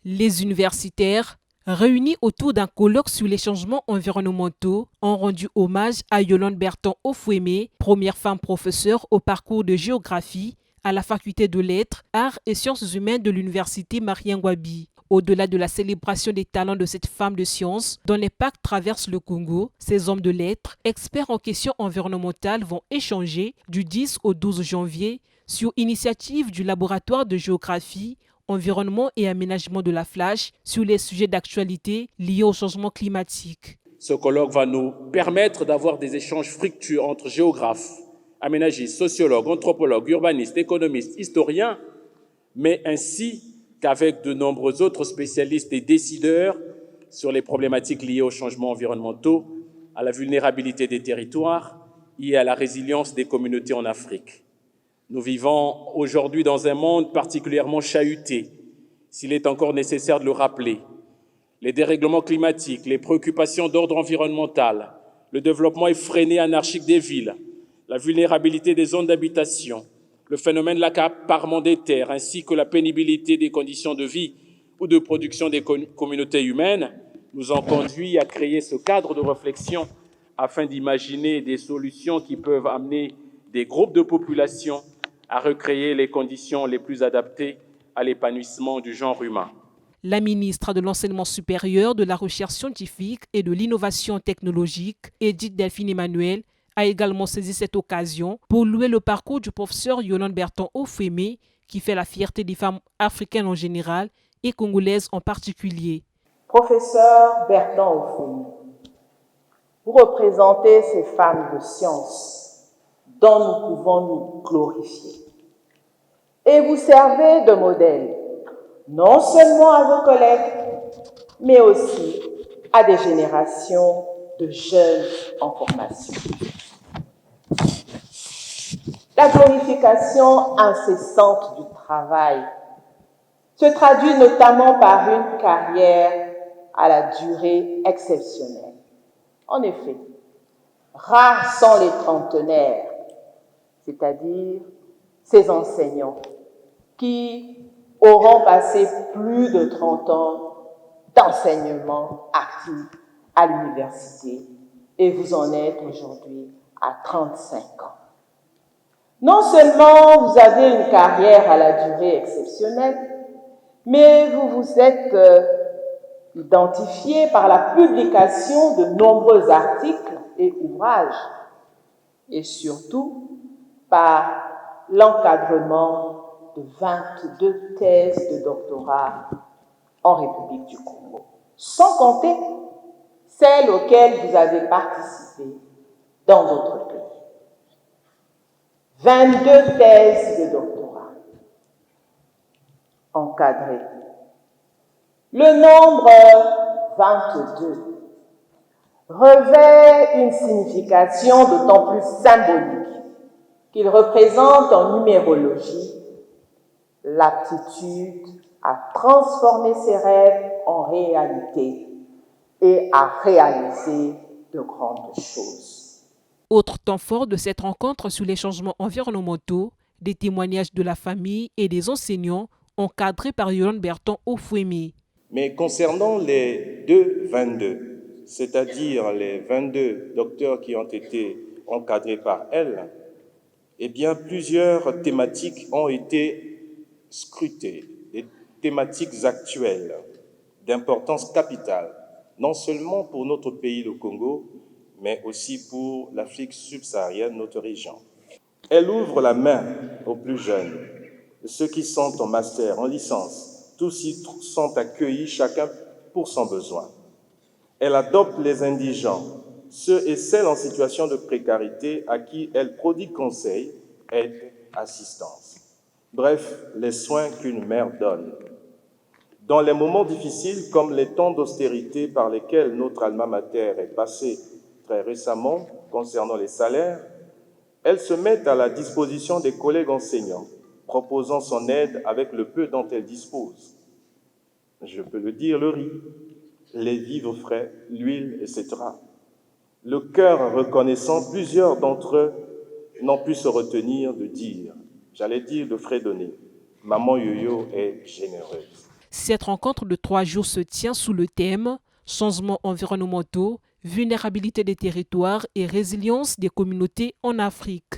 Les universitaires, réunis autour d'un colloque sur les changements environnementaux, ont rendu hommage à Yolande Berton-Ofouémé, première femme professeure au parcours de géographie à la faculté de lettres, arts et sciences humaines de l'université Marien-Ngouabi. Au-delà de la célébration des talents de cette femme de science dont l'impact traverse le Congo, ces hommes de lettres, experts en questions environnementales, vont échanger du 10 au 12 janvier sur initiative du laboratoire de géographie, environnement et aménagement de la Flash sur les sujets d'actualité liés au changement climatique. Ce colloque va nous permettre d'avoir des échanges fructueux entre géographes, aménagistes, sociologues, anthropologues, urbanistes, économistes, historiens, mais ainsi qu'avec de nombreux autres spécialistes et décideurs sur les problématiques liées aux changements environnementaux, à la vulnérabilité des territoires et à la résilience des communautés en Afrique. Nous vivons aujourd'hui dans un monde particulièrement chahuté, s'il est encore nécessaire de le rappeler. Les dérèglements climatiques, les préoccupations d'ordre environnemental, le développement effréné et anarchique des villes, la vulnérabilité des zones d'habitation, le phénomène de l'accaparement des terres, ainsi que la pénibilité des conditions de vie ou de production des communautés humaines, nous ont conduit à créer ce cadre de réflexion afin d'imaginer des solutions qui peuvent amener des groupes de population à recréer les conditions les plus adaptées à l'épanouissement du genre humain. La ministre de l'Enseignement supérieur, de la Recherche scientifique et de l'Innovation technologique, Edith Delphine Emmanuel, a également saisi cette occasion pour louer le parcours du professeur Yolande Berton-Ofouémé, qui fait la fierté des femmes africaines en général et congolaises en particulier. Professeur Berton-Ofouémé, vous représentez ces femmes de science dont nous pouvons nous glorifier. Et vous servez de modèle, non seulement à vos collègues, mais aussi à des générations de jeunes en formation. La glorification incessante du travail se traduit notamment par une carrière à la durée exceptionnelle. En effet, rares sont les trentenaires, c'est-à-dire ces enseignants qui auront passé plus de 30 ans d'enseignement actif à l'université et vous en êtes aujourd'hui à 35 ans. Non seulement vous avez une carrière à la durée exceptionnelle, mais vous vous êtes identifié par la publication de nombreux articles et ouvrages, et surtout par l'encadrement de 22 thèses de doctorat en République du Congo, sans compter celles auxquelles vous avez participé dans d'autres pays. 22 thèses de doctorat encadrées. Le nombre 22 revêt une signification d'autant plus symbolique qu'il représente en numérologie l'aptitude à transformer ses rêves en réalité et à réaliser de grandes choses. Autre temps fort de cette rencontre sur les changements environnementaux, des témoignages de la famille et des enseignants encadrés par Yolande Berton-Ofouémé. Mais concernant les 2-22, c'est-à-dire les 22 docteurs qui ont été encadrés par elle, eh bien, plusieurs thématiques ont été scrutées, des thématiques actuelles d'importance capitale, non seulement pour notre pays, le Congo, mais aussi pour l'Afrique subsaharienne, notre région. Elle ouvre la main aux plus jeunes, ceux qui sont en master, en licence. Tous y sont accueillis, chacun pour son besoin. Elle adopte les indigents, ceux et celles en situation de précarité à qui elle prodigue conseil, aide, assistance. Bref, les soins qu'une mère donne. Dans les moments difficiles, comme les temps d'austérité par lesquels notre alma mater est passée très récemment concernant les salaires, elle se met à la disposition des collègues enseignants, proposant son aide avec le peu dont elle dispose. Je peux le dire, le riz, les vivres frais, l'huile, etc. Le cœur reconnaissant, plusieurs d'entre eux n'ont pu se retenir de dire, de fredonner, maman Yoyo est généreuse. Cette rencontre de 3 jours se tient sous le thème « Changements environnementaux, vulnérabilité des territoires et résilience des communautés en Afrique ».